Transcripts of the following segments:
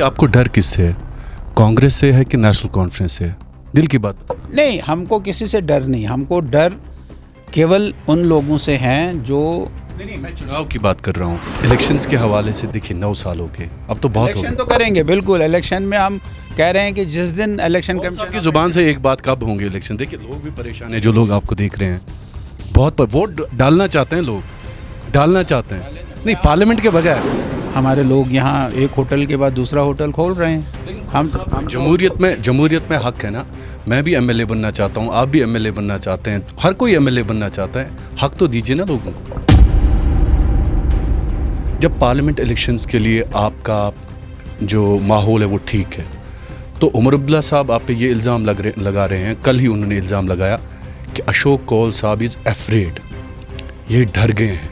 आपको डर किससे है? कांग्रेस से है कि नेशनल कॉन्फ्रेंस से? दिल की बात। नहीं, हमको किसी से डर नहीं। हमको डर केवल उन लोगों से हैं जो नहीं, मैं चुनाव की बात कर रहा हूँ। इलेक्शंस के हवाले से देखिए 9 साल हो गए, अब तो बहुत हो इलेक्शन गए। तो करेंगे। बिल्कुल, इलेक्शन में हम कह रहे हैं कि जिस दिन इलेक्शन आपकी कमीशन जुबान से एक बात, कब होंगे इलेक्शन? देखिए लोग भी परेशान हैं, जो लोग आपको देख रहे हैं बहुत वोट डालना चाहते हैं, लोग डालना चाहते हैं, नहीं पार्लियामेंट के बगैर। हमारे लोग यहाँ एक होटल के बाद दूसरा होटल खोल रहे हैं। हम जमहूरियत में हक है ना। मैं भी एमएलए बनना चाहता हूँ, आप भी एमएलए बनना चाहते हैं, हर कोई एमएलए बनना चाहता है। हक तो दीजिए ना लोगों को। जब पार्लियामेंट इलेक्शंस के लिए आपका जो माहौल है वो ठीक है, तो उमर अब्दुल्ला साहब आप पे ये इल्ज़ाम लगा रहे हैं, कल ही उन्होंने इल्ज़ाम लगाया कि अशोक कौल साहब इज़ अफ्रेड, ये डर गए हैं,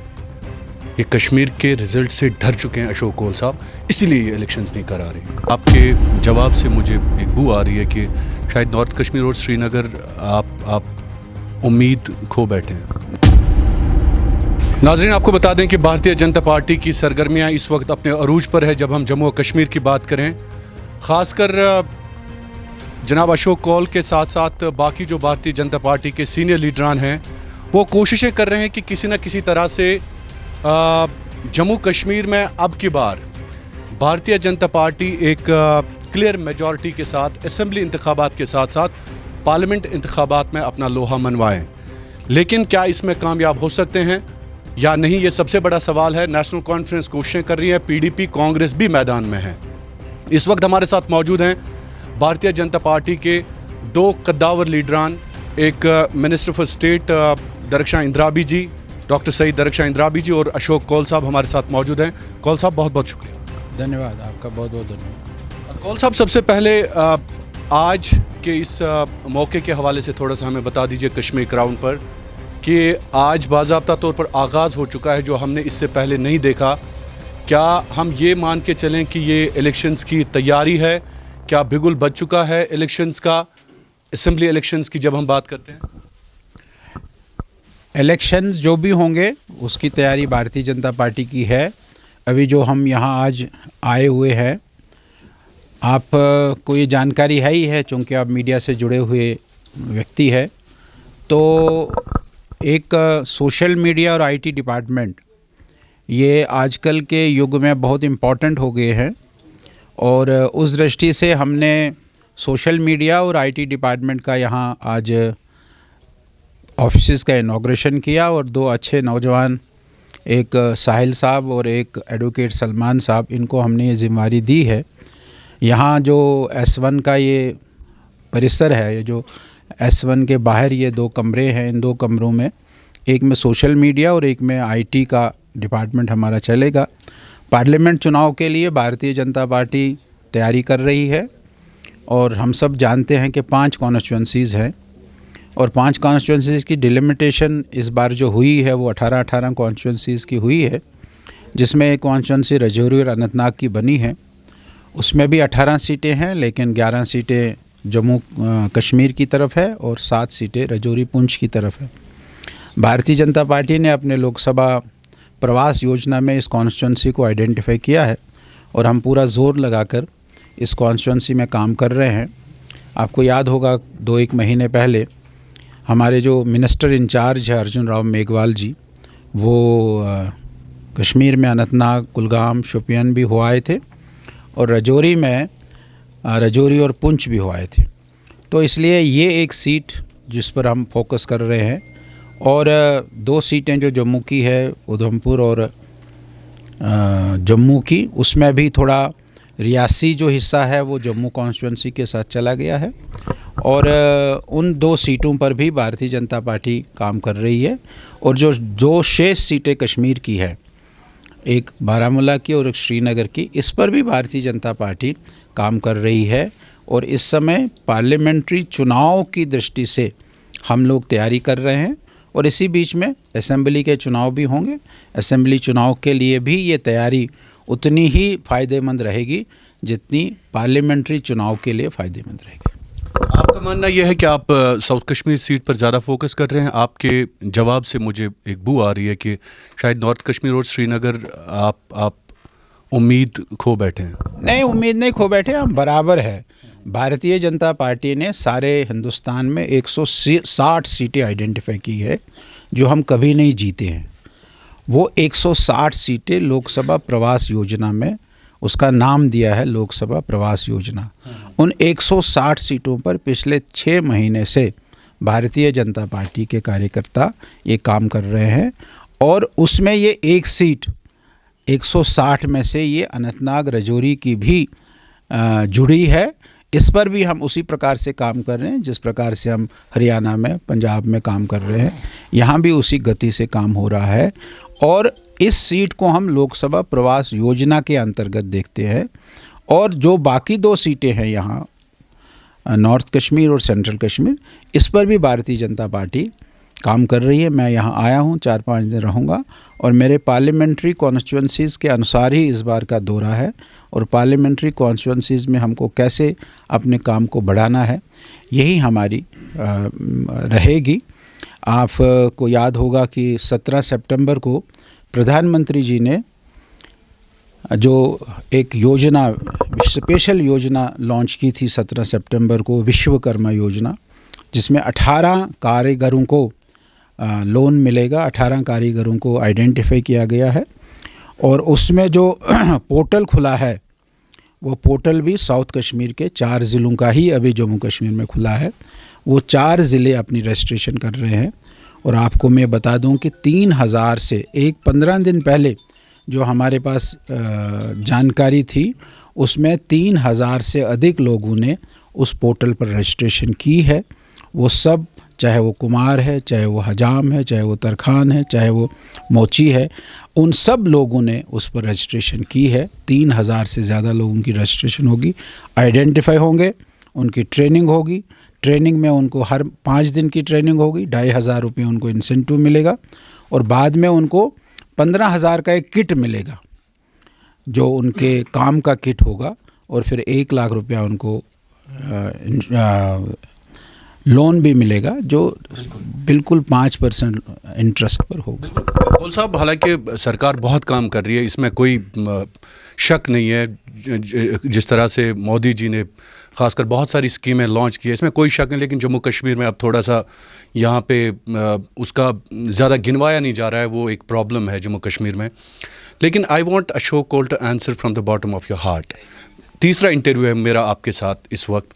ये कश्मीर के रिज़ल्ट से डर चुके हैं अशोक कौल साहब, इसीलिए ये इलेक्शंस नहीं करा रहे हैं। आपके जवाब से मुझे एक बू आ रही है कि शायद नॉर्थ कश्मीर और श्रीनगर आप उम्मीद खो बैठे हैं। नाज़रीन, आपको बता दें कि भारतीय जनता पार्टी की सरगर्मियां इस वक्त अपने अरूज पर है। जब हम जम्मू और कश्मीर की बात करें, ख़ासकर जनाब अशोक कौल के साथ साथ बाकी जो भारतीय जनता पार्टी के सीनियर लीडरान हैं, वो कोशिशें कर रहे हैं कि किसी न किसी तरह से जम्मू कश्मीर में अब की बार भारतीय जनता पार्टी एक क्लियर मेजॉरिटी के साथ असेंबली इंतखाबात के साथ साथ पार्लियामेंट इंतखाबात में अपना लोहा मनवाएं। लेकिन क्या इसमें कामयाब हो सकते हैं या नहीं, ये सबसे बड़ा सवाल है। नेशनल कॉन्फ्रेंस कोशिशें कर रही है, पीडीपी कांग्रेस भी मैदान में है। इस वक्त हमारे साथ मौजूद हैं भारतीय जनता पार्टी के 2 कद्दावर लीडरान, एक minister for state Darakhshan Andrabi ji, doctor Syed Darakhshan Andrabi ji, और अशोक कौल साहब हमारे साथ मौजूद हैं। कौल साहब बहुत बहुत शुक्रिया। धन्यवाद, आपका बहुत बहुत धन्यवाद। कौल साहब, सबसे पहले आज के इस मौके के हवाले से थोड़ा सा हमें बता दीजिए कश्मीर क्राउन पर कि आज बाज़ाब्ता तौर पर आगाज़ हो चुका है, जो हमने इससे पहले नहीं देखा। क्या हम ये मान के चलें कि ये इलेक्शंस की तैयारी है? क्या बिगुल बज चुका है इलेक्शंस का, असेंबली इलेक्शंस की जब हम बात करते हैं? इलेक्शंस जो भी होंगे उसकी तैयारी भारतीय जनता पार्टी की है। अभी जो हम यहाँ आज आए हुए हैं, आपको ये जानकारी है ही है, चूँकि आप मीडिया से जुड़े हुए व्यक्ति है, तो एक सोशल मीडिया और आईटी डिपार्टमेंट ये आजकल के युग में बहुत इम्पॉर्टेंट हो गए हैं। और उस दृष्टि से हमने सोशल मीडिया और आईटी डिपार्टमेंट का यहाँ आज ऑफिस का इनॉग्रेशन किया, और 2 अच्छे नौजवान, एक साहिल साहब और एक एडवोकेट सलमान साहब, इनको हमने ये जिम्मेदारी दी है। यहाँ जो S1 का ये परिसर है, ये जो S1 के बाहर ये 2 कमरे हैं, इन 2 कमरों में एक में सोशल मीडिया और एक में आईटी का डिपार्टमेंट हमारा चलेगा। पार्लियामेंट चुनाव के लिए भारतीय जनता पार्टी तैयारी कर रही है, और हम सब जानते हैं कि 5 कॉन्स्टिट्यूंसीज़ हैं, और 5 कॉन्स्टिट्यूंसीज़ की डिलिमिटेशन इस बार जो हुई है वो 18 कॉन्स्टिट्यूंसीज़ की हुई है, जिसमें एक कॉन्स्टिट्यूंसी राजौरी और अनंतनाग की बनी है। उसमें भी 18 सीटें हैं, लेकिन 11 सीटें जम्मू कश्मीर की तरफ है और 7 सीटें राजौरी पुंछ की तरफ है। भारतीय जनता पार्टी ने अपने लोकसभा प्रवास योजना में इस कॉन्स्टिट्यूंसी को आइडेंटिफाई किया है, और हम पूरा जोर लगाकर इस कॉन्स्टिट्यूंसी में काम कर रहे हैं। आपको याद होगा 2-1 महीने पहले हमारे जो मिनिस्टर इंचार्ज है अर्जुन राव मेघवाल जी, वो कश्मीर में अनंतनाग, कुलगाम, शोपियान भी हो आए थे, और राजौरी में राजौरी और पुंछ भी हो आए थे। तो इसलिए ये एक सीट जिस पर हम फोकस कर रहे हैं, और 2 सीटें जो जम्मू की है, उधमपुर और जम्मू की, उसमें भी थोड़ा रियासी जो हिस्सा है वो जम्मू कॉन्स्टिट्यूंसी के साथ चला गया है, और उन 2 सीटों पर भी भारतीय जनता पार्टी काम कर रही है। और जो शेष सीटें कश्मीर की है, एक बारामूला की और एक श्रीनगर की, इस पर भी भारतीय जनता पार्टी काम कर रही है। और इस समय पार्लियामेंट्री चुनाव की दृष्टि से हम लोग तैयारी कर रहे हैं, और इसी बीच में असेंबली के चुनाव भी होंगे। असेंबली चुनाव के लिए भी ये तैयारी उतनी ही फ़ायदेमंद रहेगी जितनी पार्लियामेंट्री चुनाव के लिए फ़ायदेमंद रहेगी। आपका मानना यह है कि आप साउथ कश्मीर सीट पर ज़्यादा फोकस कर रहे हैं? आपके जवाब से मुझे एक बू आ रही है कि शायद नॉर्थ कश्मीर और श्रीनगर आप उम्मीद खो बैठे हैं? नहीं, उम्मीद नहीं खो बैठे, हम बराबर है। भारतीय जनता पार्टी ने सारे हिंदुस्तान में 160 सीटें आइडेंटिफाई की है जो हम कभी नहीं जीते हैं। वो 160 सीटें लोकसभा प्रवास योजना में, उसका नाम दिया है लोकसभा प्रवास योजना। उन 160 सीटों पर पिछले 6 महीने से भारतीय जनता पार्टी के कार्यकर्ता ये काम कर रहे हैं और उसमें ये एक सीट 160 में से ये अनंतनाग राजौरी की भी जुड़ी है। इस पर भी हम उसी प्रकार से काम कर रहे हैं जिस प्रकार से हम हरियाणा में, पंजाब में काम कर रहे हैं, यहाँ भी उसी गति से काम हो रहा है। और इस सीट को हम लोकसभा प्रवास योजना के अंतर्गत देखते हैं। और जो बाकी 2 सीटें हैं यहाँ, नॉर्थ कश्मीर और सेंट्रल कश्मीर, इस पर भी भारतीय जनता पार्टी काम कर रही है। मैं यहाँ आया हूँ, 4-5 दिन रहूँगा और मेरे पार्लियामेंट्री कॉन्स्टिट्यूंसीज़ के अनुसार ही इस बार का दौरा है। और पार्लियामेंट्री कॉन्स्टिट्यूंसीज़ में हमको कैसे अपने काम को बढ़ाना है, यही हमारी रहेगी। आपको याद होगा कि 17 सितंबर को प्रधानमंत्री जी ने जो एक योजना, स्पेशल योजना लॉन्च की थी 17 सितंबर को, विश्वकर्मा योजना, जिसमें 18 कारीगरों को लोन मिलेगा। 18 कारीगरों को आइडेंटिफाई किया गया है और उसमें जो पोर्टल खुला है वो पोर्टल भी साउथ कश्मीर के 4 ज़िलों का ही अभी जम्मू कश्मीर में खुला है। वो 4 ज़िले अपनी रजिस्ट्रेशन कर रहे हैं। और आपको मैं बता दूं कि 3000 से 15 दिन पहले जो हमारे पास जानकारी थी, उसमें 3000 से अधिक लोगों ने उस पोर्टल पर रजिस्ट्रेशन की है। वो सब, चाहे वो कुमार है, चाहे वो हजाम है, चाहे वो तरखान है, चाहे वो मोची है, उन सब लोगों ने उस पर रजिस्ट्रेशन की है। 3000 से ज़्यादा लोगों की रजिस्ट्रेशन होगी, आइडेंटिफाई होंगे, उनकी ट्रेनिंग होगी। ट्रेनिंग में उनको हर 5 दिन की ट्रेनिंग होगी, 2500 रुपये उनको इंसेंटिव मिलेगा और बाद में उनको 15,000 का एक किट मिलेगा जो उनके काम का किट होगा। और फिर 1 लाख रुपया उनको लोन भी मिलेगा जो बिल्कुल 5% इंटरेस्ट पर होगा। कौल साहब, हालांकि सरकार बहुत काम कर रही है, इसमें कोई शक नहीं है। जिस तरह से मोदी जी ने खासकर बहुत सारी स्कीमें लॉन्च की है, इसमें कोई शक नहीं। लेकिन जम्मू कश्मीर में अब थोड़ा सा यहाँ पे उसका ज़्यादा गिनवाया नहीं जा रहा है, वो एक प्रॉब्लम है जम्मू कश्मीर में। लेकिन I want Ashok Kaul to answer from the bottom of your heart. तीसरा इंटरव्यू है मेरा आपके साथ इस वक्त।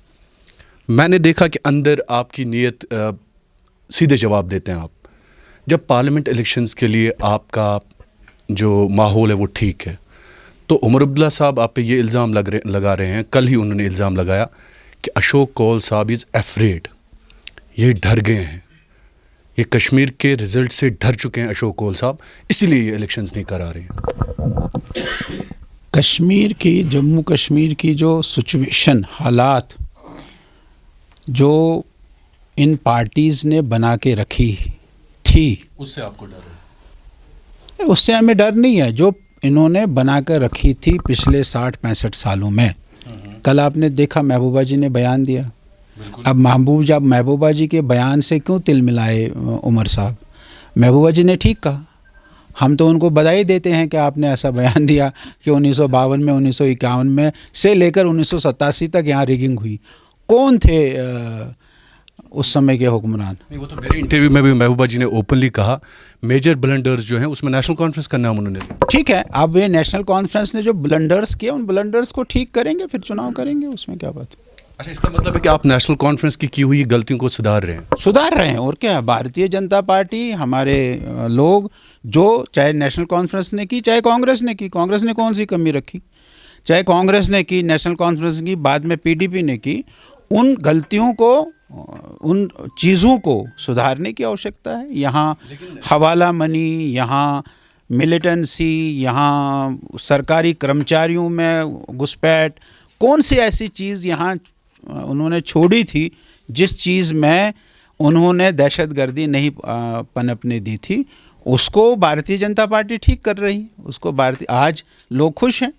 मैंने देखा कि अंदर आपकी नीयत, सीधे जवाब देते हैं आप। जब पार्लियामेंट इलेक्शंस के लिए आपका जो माहौल है वो ठीक है, तो उमर अब्दुल्ला साहब आप पे ये इल्ज़ाम लगा रहे हैं, कल ही उन्होंने इल्ज़ाम लगाया कि अशोक कौल साहब इज़ अफ्रेड, ये डर गए हैं, ये कश्मीर के रिज़ल्ट से डर चुके हैं अशोक कौल साहब, इसीलिए ये इलेक्शंस नहीं करा रहे हैं। कश्मीर की, जम्मू कश्मीर की जो सिचुएशन, हालात जो इन पार्टीज़ ने बना के रखी थी, उससे आपको डर है? उससे हमें डर नहीं है। जो इन्होंने बना कर रखी थी पिछले 60-65 सालों में, कल आपने देखा महबूबा जी ने बयान दिया। अब महबूबा जी के बयान से क्यों तिल मिलाए उमर साहब? महबूबा जी ने ठीक कहा, हम तो उनको बधाई देते हैं कि आपने ऐसा बयान दिया कि 1952 में, 1951 में से लेकर 1987 तक यहाँ रिगिंग हुई। कौन थे उस समय के हुक्मरान? नहीं, वो तो मेरे इंटरव्यू में भी महबूबा जी ने ओपनली कहा, मेजर ब्लंडर्स जो हैं उसमें नेशनल कॉन्फ्रेंस का नाम उन्होंने लिया। ठीक है, अब ये नेशनल कॉन्फ्रेंस ने जो ब्लंडर्स किए, उन ब्लंडर्स को ठीक करेंगे, फिर चुनाव करेंगे, उसमें क्या बात है। अच्छा, इसका मतलब है कि आप नेशनल कॉन्फ्रेंस की हुई गलतियों को सुधार रहे हैं? और क्या। भारतीय जनता पार्टी, हमारे लोग, जो चाहे नेशनल कॉन्फ्रेंस ने की, चाहे कांग्रेस ने की, कांग्रेस ने कौन सी कमी रखी, चाहे कांग्रेस ने की, नेशनल कॉन्फ्रेंस की, बाद में पीडीपी ने की, उन गलतियों को, उन चीज़ों को सुधारने की आवश्यकता है। यहाँ हवाला मनी, यहाँ मिलिटेंसी, यहाँ सरकारी कर्मचारियों में घुसपैठ, कौन सी ऐसी चीज़ यहाँ उन्होंने छोड़ी थी जिस चीज़ में उन्होंने दहशतगर्दी नहीं पनपने दी थी, उसको भारतीय जनता पार्टी ठीक कर रही। उसको आज लोग खुश हैं।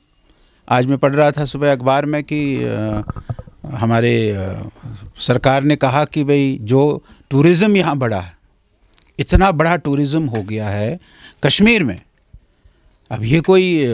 आज मैं पढ़ रहा था सुबह अखबार में कि हमारे सरकार ने कहा कि भाई जो टूरिज़्म यहाँ बढ़ा है, इतना बड़ा टूरिज़्म हो गया है कश्मीर में, अब ये कोई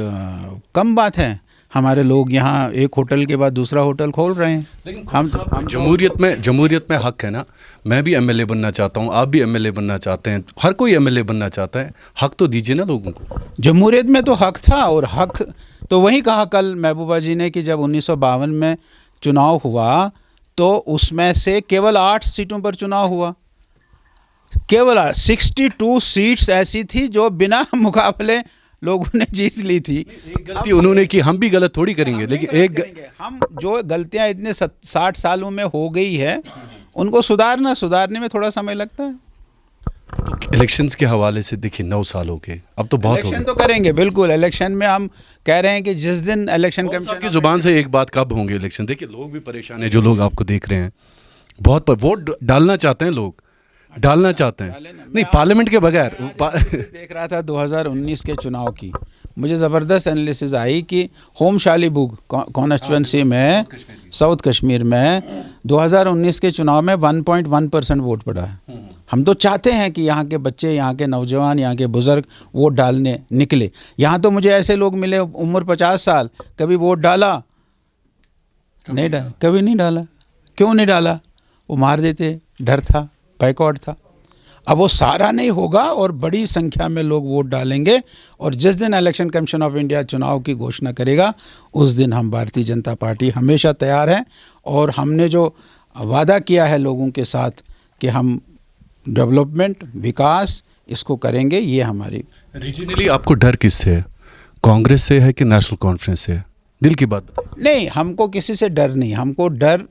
कम बात है। हमारे लोग यहाँ एक होटल के बाद दूसरा होटल खोल रहे हैं। लेकिन हम जमहूरियत में हक है ना। मैं भी एमएलए बनना चाहता हूँ, आप भी एमएलए बनना चाहते हैं, हर कोई एमएलए बनना चाहता है। हक तो दीजिए ना लोगों को। जमहूरियत में तो हक था, और हक तो वही कहा कल महबूबा जी ने कि जब 1952 में चुनाव हुआ तो उसमें से केवल 8 सीटों पर चुनाव हुआ। केवल 62 सीट्स ऐसी थी जो बिना मुकाबले लोगों ने जीत ली थी। एक गलती उन्होंने की, हम भी गलत थोड़ी करेंगे, लेकिन हम जो गलतियां इतने 60 सालों में हो गई है उनको सुधारने में थोड़ा समय लगता है। तो इलेक्शंस के हवाले से देखिए 9 साल हो गए, अब तो बहुत हो इलेक्शन गए। तो करेंगे बिल्कुल। इलेक्शन में हम कह रहे हैं कि जिस दिन इलेक्शन कमीशन की जुबान से एक बात, कब होंगे इलेक्शन? देखिए लोग भी परेशान हैं, जो लोग आपको देख रहे हैं बहुत वोट डालना चाहते हैं, लोग डालना चाहते हैं, नहीं पार्लियामेंट के बगैर। देख रहा था 2019 के चुनाव की, मुझे ज़बरदस्त एनालिसिस आई कि होम शालीबुग कॉन्स्टिट्यूंसी में साउथ कश्मीर में 2019 के चुनाव में 1.1% वोट पड़ा है। हम तो चाहते हैं कि यहाँ के बच्चे, यहाँ के नौजवान, यहाँ के बुज़ुर्ग वोट डालने निकले। यहाँ तो मुझे ऐसे लोग मिले उम्र 50 साल, कभी वोट डाला नहीं, डाला कभी नहीं डाला। क्यों नहीं डाला? वो मार देते, डर था, बाइकआउट था। अब वो सारा नहीं होगा और बड़ी संख्या में लोग वोट डालेंगे, और जिस दिन इलेक्शन कमीशन ऑफ इंडिया चुनाव की घोषणा करेगा उस दिन हम भारतीय जनता पार्टी हमेशा तैयार हैं। और हमने जो वादा किया है लोगों के साथ कि हम डेवलपमेंट, विकास इसको करेंगे, ये हमारी। रीजनली आपको डर किससे है? कांग्रेस से है कि नेशनल कॉन्फ्रेंस से है? दिल की बात बताइए। नहीं, हमको किसी से डर नहीं। हमको डर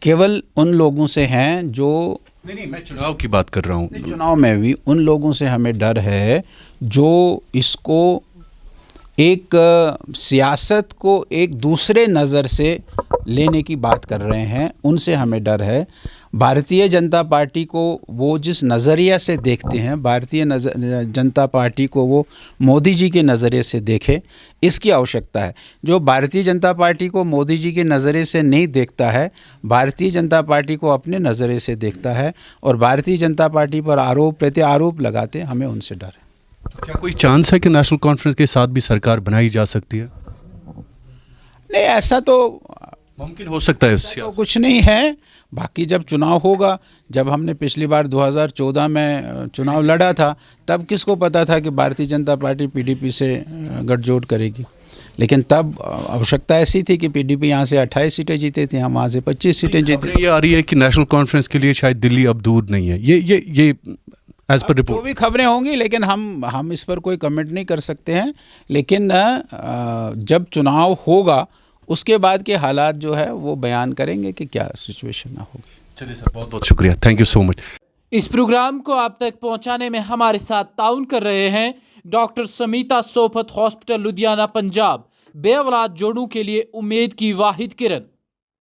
केवल उन लोगों से हैं जो नहीं, मैं चुनाव की बात कर रहा हूँ। चुनाव में भी उन लोगों से हमें डर है जो इसको एक सियासत को एक दूसरे नज़र से लेने की बात कर रहे हैं, उनसे हमें डर है। भारतीय जनता पार्टी को वो जिस नज़रिया से देखते हैं, भारतीय जनता पार्टी को वो मोदी जी के नज़रिए से देखे, इसकी आवश्यकता है। जो भारतीय जनता पार्टी को मोदी जी के नज़रिए से नहीं देखता है, भारतीय जनता पार्टी को अपने नज़रिए से देखता है और भारतीय जनता पार्टी पर आरोप प्रत्यारोप लगाते, हमें उनसे डर है। तो क्या कोई चांस है कि नेशनल कॉन्फ्रेंस के साथ भी सरकार बनाई जा सकती है? नहीं, ऐसा तो मुमकिन हो सकता है, तो कुछ नहीं है। बाकी जब चुनाव होगा, जब हमने पिछली बार 2014 में चुनाव लड़ा था, तब किसको पता था कि भारतीय जनता पार्टी पीडीपी से गठजोड़ करेगी। लेकिन तब आवश्यकता ऐसी थी कि पीडीपी यहाँ से 28 सीटें जीते थे, हम वहाँ से 25 सीटें जीते। ये आ रही है कि नेशनल कॉन्फ्रेंस के लिए शायद दिल्ली अब दूर नहीं है। ये एज पर रिपोर्ट जो भी खबरें होंगी, लेकिन हम इस पर कोई कमेंट नहीं कर सकते हैं। लेकिन जब चुनाव होगा उसके बाद के हालात जो है वो बयान करेंगे कि क्या सिचुएशन होगी। चलिए सर, बहुत बहुत शुक्रिया, थैंक यू सो मच। इस प्रोग्राम को आप तक पहुंचाने में हमारे साथ ताउन कर रहे हैं डॉक्टर समीता सोफत हॉस्पिटल लुधियाना पंजाब। बेऔलाद जोड़ों के लिए उम्मीद की वाहिद किरण।